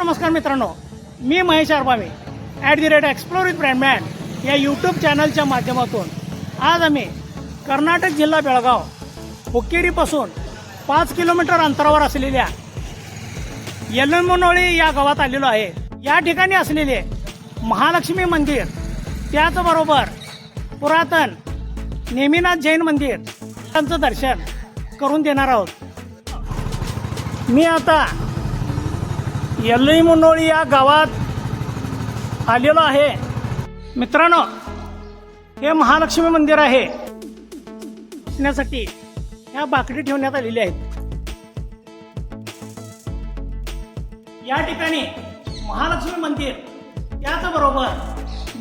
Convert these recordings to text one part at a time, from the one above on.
नमस्कार मित्रांनो, मी Mahesh आरबावे @explore with ब्रँडमॅन या यूट्यूब चॅनलच्या माध्यमातून आज आम्ही कर्नाटक जिल्हा बेळगाव हुक्केरीपासून 5 किलोमीटर अंतरावर असलेल्या यल्लमनोळी या गावात आलेलो आहे. या ठिकाणी असलेले महालक्ष्मी मंदिर, त्याचबरोबर पुरातन नेमिनाथ जैन मंदिर यांचं दर्शन करून देणार आहोत. मी आता यल्लमनोळी या गावात आलेलो आहे. मित्रांनो, हे महालक्ष्मी मंदिर आहे. साठी ह्या बाकडी ठेवण्यात आलेल्या आहेत. या ठिकाणी महालक्ष्मी मंदिर, त्याचबरोबर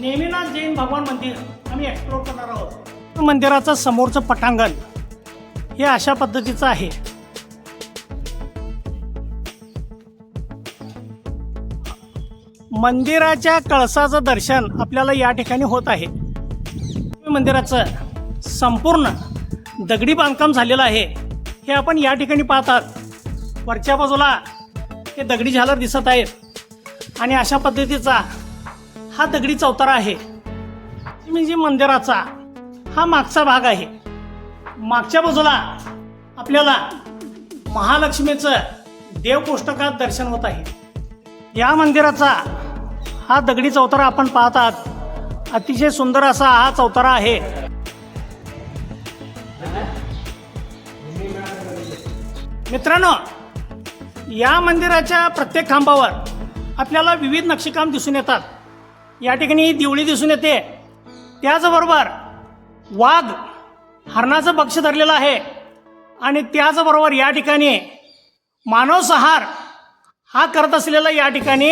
नेमिनाथ जैन भगवान मंदिर आम्ही एक्सप्लोर करणार आहोत. मंदिराचं समोरचं पटांगण हे अशा पद्धतीचं आहे. मंदिराच्या कळसाचं दर्शन आपल्याला या ठिकाणी होत आहे. मंदिराचं संपूर्ण दगडी बांधकाम झालेलं आहे. हे आपण या ठिकाणी पाहतात. वरच्या बाजूला हे दगडी झालर दिसत आहेत आणि अशा पद्धतीचा हा दगडी चौतारा आहे. म्हणजे मंदिराचा हा मागचा भाग आहे. मागच्या बाजूला आपल्याला महालक्ष्मीचं देवकोष्टकात दर्शन होत आहे. या मंदिराचा हा दगडी चौतारा आपण पाहतात. अतिशय सुंदर असा हा चौतारा आहे. मित्रांनो, या मंदिराच्या प्रत्येक खांबावर आपल्याला विविध नक्षीकाम दिसून येतात. या ठिकाणी दिवळी दिसून येते. त्याचबरोबर वाघ हरणाचं बक्ष धरलेलं आहे आणि त्याचबरोबर या ठिकाणी मानवसंहार हा करत असलेला या ठिकाणी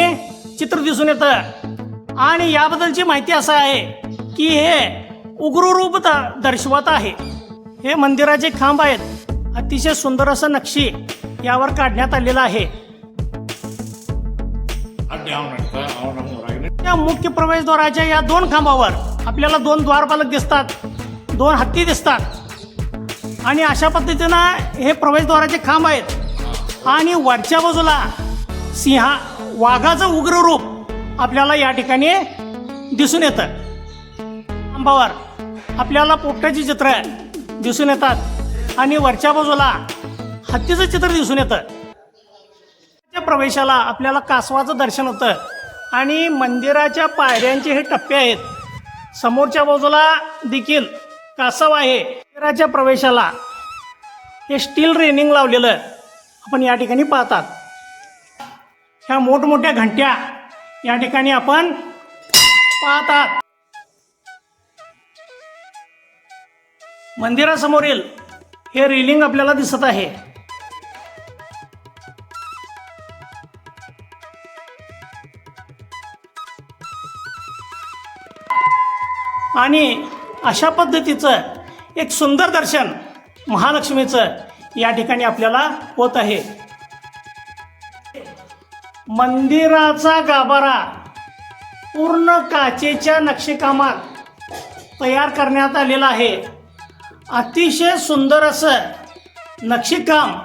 चित्र दिसून येतं. आणि याबद्दलची माहिती असं आहे की हे उग्ररूप दर्शवत आहे. हे मंदिराचे खांब आहेत. अतिशय सुंदर असं नक्षी यावर काढण्यात आलेलं आहे. त्या मुख्य प्रवेशद्वाराच्या या 2 खांबावर आपल्याला 2 द्वारपालक दिसतात, 2 हत्ती दिसतात आणि अशा पद्धतीनं हे प्रवेशद्वाराचे खांब आहेत. आणि वरच्या बाजूला वाघाचं उग्र रूप आपल्याला या ठिकाणी दिसून येतं. खांबावर आपल्याला पोपटाची चित्र दिसून येतात आणि वरच्या बाजूला हत्तीचं चित्र दिसून येतं. त्या प्रवेशाला आपल्याला कासवाचं दर्शन होतं आणि मंदिराच्या पायऱ्यांचे हे टप्पे आहेत. समोरच्या बाजूला देखील कासव आहे. मंदिराच्या प्रवेशाला हे स्टील रेलिंग लावलेलं आपण या ठिकाणी पाहतात. ह्या मोठमोठ्या घंट्या या ठिकाणी आपण पाहतात. मंदिरासमोरील हे रेलिंग आपल्याला दिसत आहे. आणि अशा पद्धतीचं एक सुंदर दर्शन महालक्ष्मीचं या ठिकाणी आपल्याला होत आहे. मंदिराचा गाभारा पूर्ण काचेच्या नक्षीकामात तयार करण्यात आलेला आहे. अतिशय सुंदर असं नक्षीकाम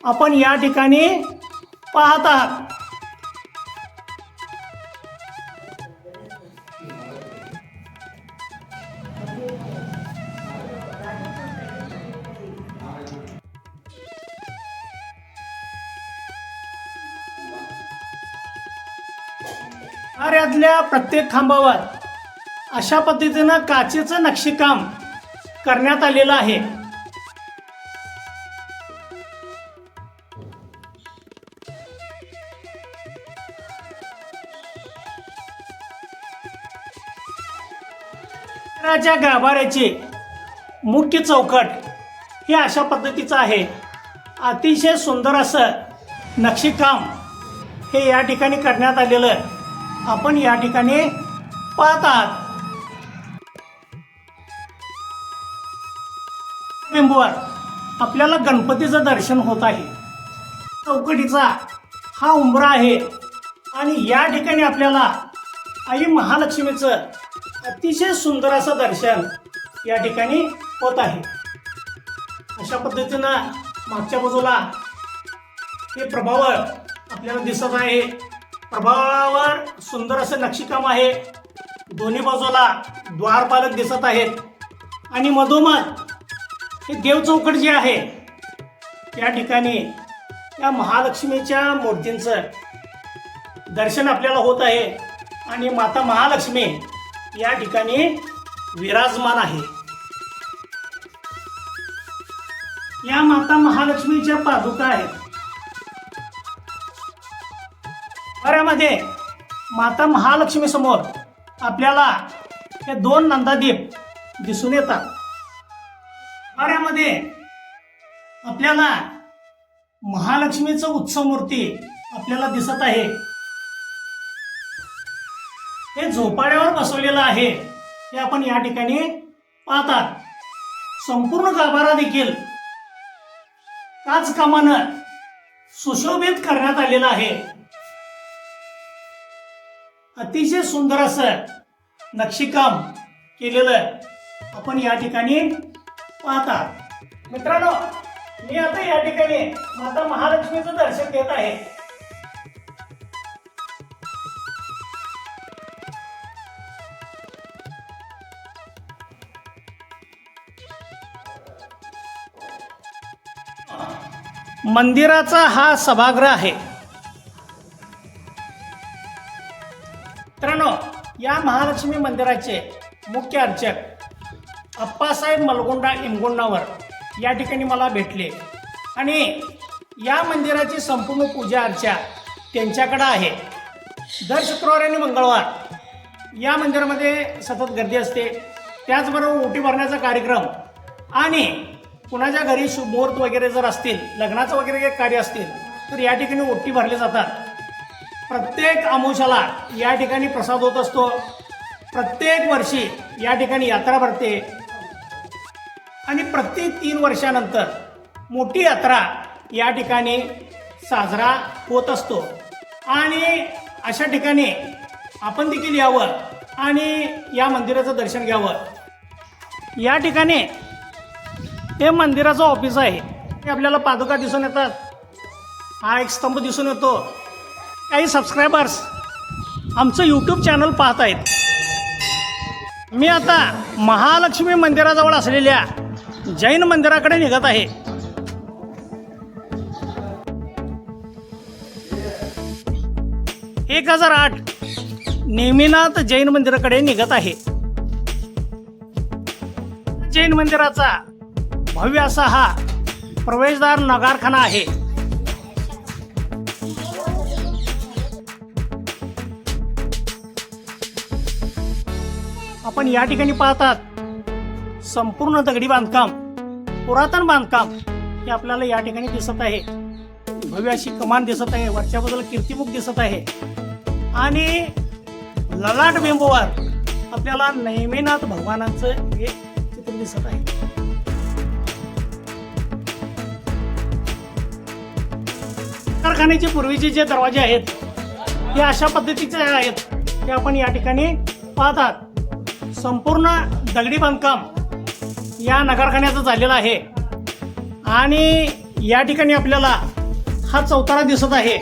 आपण या ठिकाणी पाहत आहात. यातल्या प्रत्येक खांबावर अशा पद्धतीनं काचेचं नक्षीकाम करण्यात आलेलं आहे. मंदिराच्या गाभाऱ्याचे मुख्य चौकट हे अशा पद्धतीचं आहे. अतिशय सुंदर असं नक्षीकाम हे या ठिकाणी करण्यात आलेलं आपण या ठिकाणी पाहत आहात. बिंबूवर आपल्याला गणपतीचं दर्शन होत आहे. चौकटीचा हा उंबरा आहे आणि या ठिकाणी आपल्याला आई महालक्ष्मीचं अतिशय सुंदर असं दर्शन या ठिकाणी होत आहे. अशा पद्धतीनं मागच्या बाजूला हे प्रभावळ आपल्याला दिसत आहे. प्रभावावर सुंदर असं नक्षीकाम आहे. दोन्ही बाजूला द्वारपालक दिसत आहेत आणि मधोमध हे देव चौकट जे आहे त्या ठिकाणी या महालक्ष्मीच्या मूर्तींचं दर्शन आपल्याला होत आहे आणि माता महालक्ष्मी या ठिकाणी विराजमान आहे. या माता महालक्ष्मीच्या पादुका आहेत. गाभाऱ्यामध्ये माता महालक्ष्मी समोर आपल्याला हे 2 नंदादीप दिसून येतात. गाभाऱ्यामध्ये आपल्याला महालक्ष्मीचं उत्सव मूर्ती आपल्याला दिसत आहे. हे झोपाळ्यावर बसवलेलं आहे हे आपण या ठिकाणी पाहतात. संपूर्ण गाभारा देखील काचकामानं सुशोभित करण्यात आलेला आहे. अतिशय सुंदर असं नक्षीकाम केलेलं आपण या ठिकाणी पाहतात. मित्रांनो, मी आता या ठिकाणी माता महालक्ष्मीचं दर्शन घेत आहे. मंदिराचा हा सभागृह आहे. मित्रांनो, या महालक्ष्मी मंदिराचे मुख्य अर्चक अप्पासाहेब मलगोंडा इंगोंडावर या ठिकाणी मला भेटले आणि या मंदिराची संपूर्ण पूजा अर्चा त्यांच्याकडे आहे. दर शुक्रवार आणि मंगळवार या मंदिरामध्ये सतत गर्दी असते. त्याचबरोबर ओटी भरण्याचा कार्यक्रम आणि कुणाच्या घरी शुभमुहूर्त वगैरे जर असतील, लग्नाचं वगैरे काही कार्य असतील तर या ठिकाणी ओटी भरले जातात. प्रत्येक अमावस्याला या ठिकाणी प्रसाद होत असतो. प्रत्येक वर्षी या ठिकाणी यात्रा भरते आणि प्रत्येक 3 वर्षानंतर मोठी यात्रा या ठिकाणी साजरा होत असतो. आणि अशा ठिकाणी आपण देखील यावं आणि या मंदिराचं दर्शन घ्यावं. या ठिकाणी हे मंदिराचं ऑफिस आहे. हे आपल्याला पादुका दिसून येतात. हा एक स्तंभ दिसून येतो. काही सबस्क्रायबर्स आमचं यूट्यूब चॅनल पाहत आहेत. मी आता महालक्ष्मी मंदिराजवळ असलेल्या जैन मंदिराकडे निघत आहे. एक 1008 नेमिनाथ जैन मंदिराकडे निघत आहे. जैन मंदिराचा भव्य असा हा प्रवेशद्वार नगारखाना आहे. आपण या ठिकाणी पाहतात संपूर्ण दगडी बांधकाम, पुरातन बांधकाम हे आपल्याला या ठिकाणी दिसत आहे. भव्य अशी कमान दिसत आहे. वरच्या बाजूला कीर्तिमुख दिसत आहे आणि ललाट बिंबवर आपल्याला नेमिनाथ भगवानांचं हे चित्र दिसत आहे. कारखान्याचे पूर्वीचे जे दरवाजे आहेत हे अशा पद्धतीचे आहेत. ते आपण या ठिकाणी पाहतात. संपूर्ण दगडी बांधकाम या नगरखान्याचं झालेलं आहे आणि या ठिकाणी आपल्याला हा चौतारा दिसत आहे.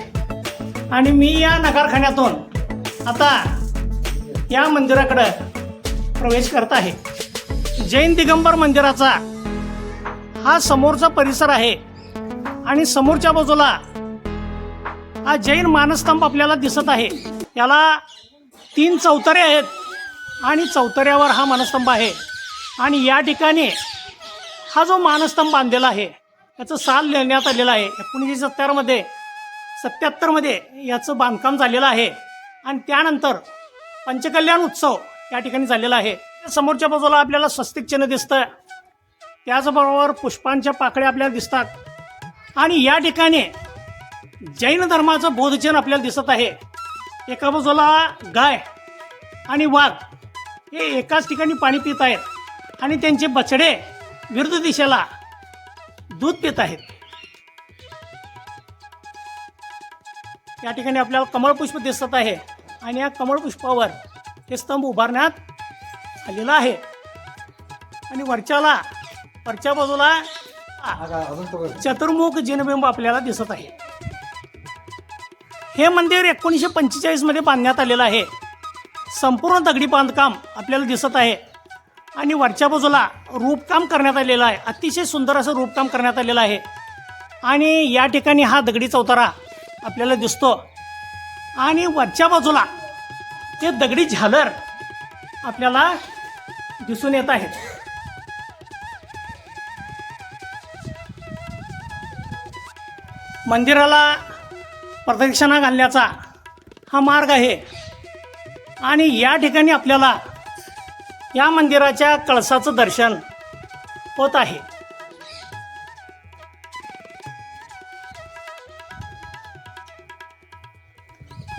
आणि मी या नगरखान्यातून आता या मंदिराकडे प्रवेश करत आहे. जैन दिगंबर मंदिराचा हा समोरचा परिसर आहे आणि समोरच्या बाजूला हा जैन मानस्तंभ आपल्याला दिसत आहे. याला 3 चौतारे आहेत आणि चौतऱ्यावर हा मानस्तंभ आहे. आणि या ठिकाणी हा जो मानस्तंभ बांधलेला आहे याचं साल लिहिण्यात आलेलं आहे. 1977 मध्ये याचं बांधकाम झालेलं आहे आणि त्यानंतर पंचकल्याण उत्सव या ठिकाणी झालेला आहे. समोरच्या बाजूला आपल्याला स्वस्तिक चिन्ह दिसतं. त्याचबरोबर पुष्पांच्या पाकळ्या आपल्याला दिसतात आणि या ठिकाणी जैन धर्माचं बोधचिन्ह आपल्याला दिसत आहे. एका बाजूला गाय आणि वाघ हे एकाच ठिकाणी पाणी पित आहेत आणि त्यांचे बछडे विरुद्ध दिशेला दूध पित आहेत. या ठिकाणी आपल्याला कमळपुष्प दिसत आहे आणि या कमळपुष्पावर हे स्तंभ उभारण्यात आलेला आहे आणि वरच्या बाजूला चतुर्मुख जिनबिंब आपल्याला दिसत आहे. हे मंदिर 1945 मध्ये बांधण्यात आलेलं आहे. संपूर्ण दगडी बांधकाम आपल्याला दिसत आहे आणि वरच्या बाजूला रूपकाम करण्यात आलेलं आहे. अतिशय सुंदर असं रूपकाम करण्यात आलेलं आहे आणि या ठिकाणी हा दगडी चौतारा आपल्याला दिसतो आणि वरच्या बाजूला ते दगडी झालर आपल्याला दिसून येत आहेत. मंदिराला प्रदक्षिणा घालण्याचा हा मार्ग आहे आणि या ठिकाणी आपल्याला या मंदिराच्या कळसाचं दर्शन होत आहे.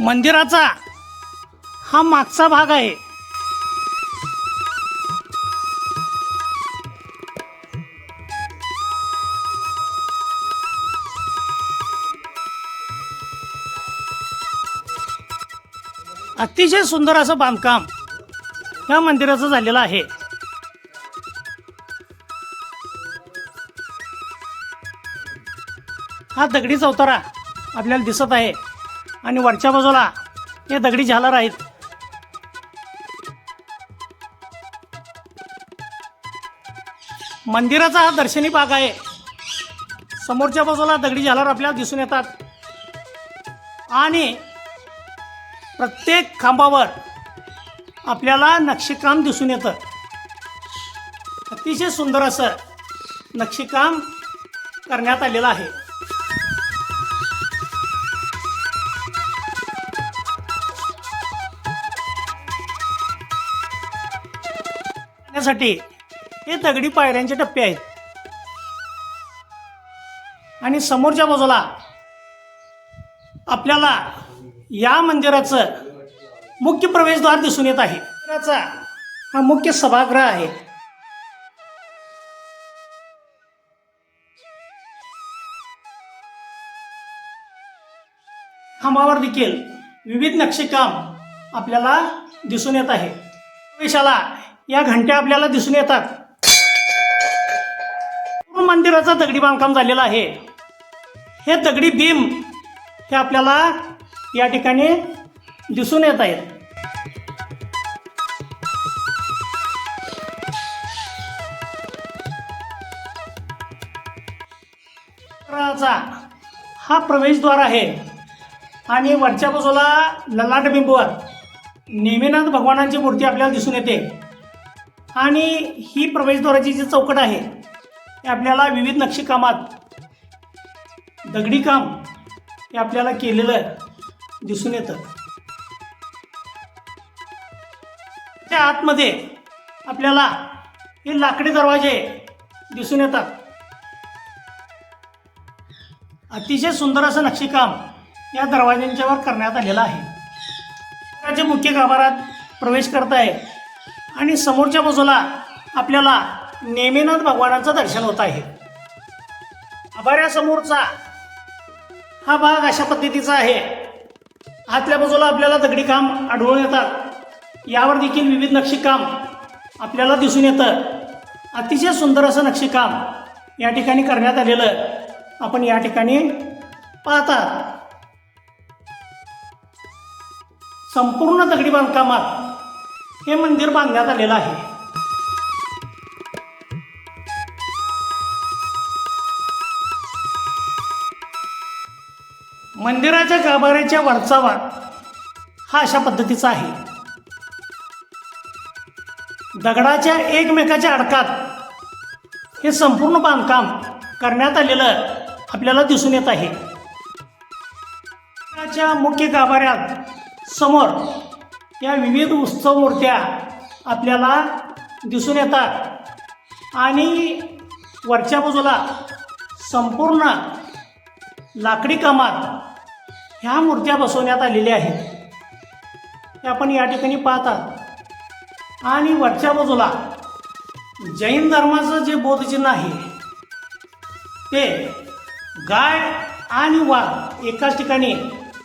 मंदिराचा हा मागचा भाग आहे. अतिशय सुंदर असं बांधकाम या मंदिराचं झालेलं आहे. हा दगडी चौतारा आपल्याला दिसत आहे आणि वरच्या बाजूला हे दगडी झालर आहेत. मंदिराचा हा दर्शनी भाग आहे. समोरच्या बाजूला दगडी झालर आपल्याला दिसून येतात आणि प्रत्येक खांबावर आपल्याला नक्षीकाम दिसून येतं. अतिशय सुंदर असं नक्षीकाम करण्यात आलेलं आहे. साठी हे दगडी पायऱ्यांचे टप्पे आहेत आणि समोरच्या बाजूला आपल्याला या मंदिराचं मुख्य प्रवेशद्वार दिसून येत आहे. मंदिराचा हा मुख्य सभागृह आहे. खांबावर देखील विविध नक्षीकाम आपल्याला दिसून येत आहे. प्रवेशाला या घंट्या आपल्याला दिसून येतात. मंदिराचं दगडी बांधकाम झालेलं आहे. हे दगडी बीम हे आपल्याला या ठिकाणी दिसून येत आहेत. हा प्रवेशद्वार आहे आणि वरच्या बाजूला ललाट बिंबवर नेमिनाथ भगवानांची मूर्ती आपल्याला दिसून येते आणि ही प्रवेशद्वाराची जी चौकट आहे ती आपल्याला विविध नक्षीकामात दगडी काम हे आपल्याला केलेलं दिसून येतं. त्या आतमध्ये आपल्याला हे लाकडी दरवाजे दिसून येतात. अतिशय सुंदर असं नक्षीकाम या दरवाज्यांच्यावर करण्यात आलेलं आहे. मंदिराच्या मुख्य गाभाऱ्यात प्रवेश करत आहे आणि समोरच्या बाजूला आपल्याला नेमिनाथ भगवानांचं दर्शन होत आहे. गाभाऱ्यासमोरचा हा भाग अशा पद्धतीचा आहे. आतल्या बाजूला आपल्याला दगडी काम आढळून येतात. यावर देखील विविध नक्षीकाम आपल्याला दिसून येतं. अतिशय सुंदर असं नक्षीकाम या ठिकाणी करण्यात आलेलं आपण या ठिकाणी पाहतात. संपूर्ण दगडी बांधकामात हे मंदिर बांधण्यात आलेलं आहे. मंदिराच्या गाभाऱ्याच्या वरचा भाग हा अशा पद्धतीचा आहे. दगडाच्या एकमेकाच्या अडकात हे संपूर्ण बांधकाम करण्यात आलेलं आपल्याला दिसून येत आहे. मंदिराच्या मुख्य गाभाऱ्यात समोर या विविध उत्सव मूर्त्या आपल्याला दिसून येतात आणि वरच्या बाजूला संपूर्ण लाकडी कामात ह्या मूर्त्या बसवण्यात आलेल्या आहेत. ते आपण या ठिकाणी पाहतात आणि वरच्या बाजूला जैन धर्माचं जे बोधचिन्ह आहे ते गाय आणि वाघ एकाच ठिकाणी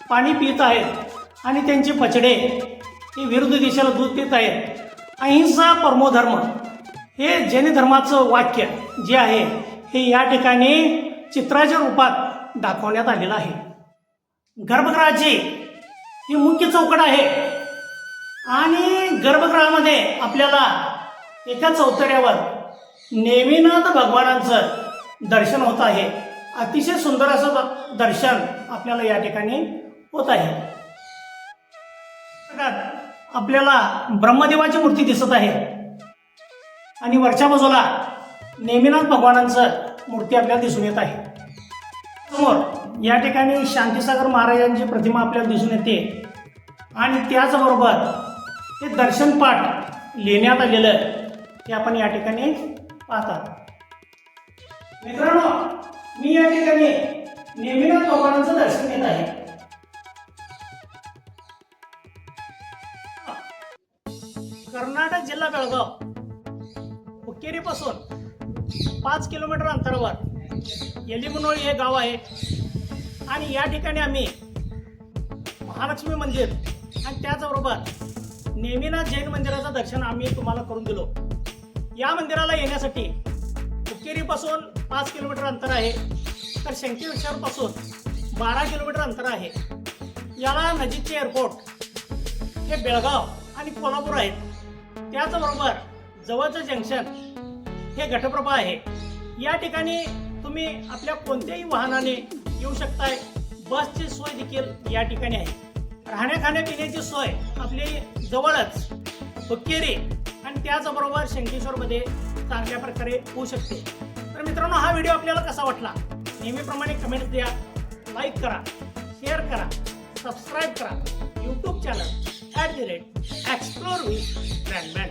पाणी पित आहेत आणि त्यांचे बछडे हे विरुद्ध दिशेला दूध पित आहेत. अहिंसा परमो धर्म हे जैन धर्माचं वाक्य जे आहे हे या ठिकाणी चित्राच्या रूपात दाखवण्यात आलेलं आहे. गर्भगृहाची ही मुख्य चौकट आहे आणि गर्भगृहामध्ये आपल्याला एका चौतऱ्यावर नेमिनाथ भगवानांचं दर्शन होत आहे. अतिशय सुंदर असं दर्शन आपल्याला या ठिकाणी होत आहे. आपल्याला ब्रह्मदेवाची मूर्ती दिसत आहे आणि वरच्या बाजूला नेमिनाथ भगवानांचं मूर्ती आपल्याला दिसून येत आहे. समोर या ठिकाणी शांतीसागर महाराजांची प्रतिमा आपल्याला दिसून येते आणि त्याचबरोबर हे दर्शन पाठ लिहिण्यात आलेलं हे आपण या ठिकाणी पाहतात. मित्रांनो, मी या ठिकाणी नेमिनाथ भगवानांचं दर्शन घेत आहे. कर्नाटक जिल्हा बेळगाव हुक्केरीपासून 5 किलोमीटर अंतरावर येलिमुनोळी हे गाव आहे आणि या ठिकाणी आम्ही महालक्ष्मी मंदिर आणि त्याचबरोबर नेमिनाथ जैन मंदिराचं दर्शन आम्ही तुम्हाला करून दिलो. या मंदिराला येण्यासाठी हुक्केरीपासून 5 किलोमीटर अंतर आहे, तर शंकेश्वरपासून 12 किलोमीटर अंतर आहे. याला नजीकचे एअरपोर्ट हे बेळगाव आणि कोल्हापूर आहेत. त्याचबरोबर जवळचं जंक्शन हे घटप्रभा आहे. या ठिकाणी तुम्ही आपल्या कोणत्याही वाहनाने येऊ शकताय. बसची सोय देखील या ठिकाणी आहे. राहण्या खाण्यापिण्याची सोय आपली जवळच हुक्केरी आणि त्याचबरोबर शंकेश्वरमध्ये चांगल्या प्रकारे होऊ शकते. तर मित्रांनो, हा व्हिडिओ आपल्याला कसा वाटला नेहमीप्रमाणे कमेंट्स द्या, लाईक करा, शेअर करा, सबस्क्राईब करा यूट्यूब चॅनल @एक्सप्लोर विथ ब्रँडमॅन.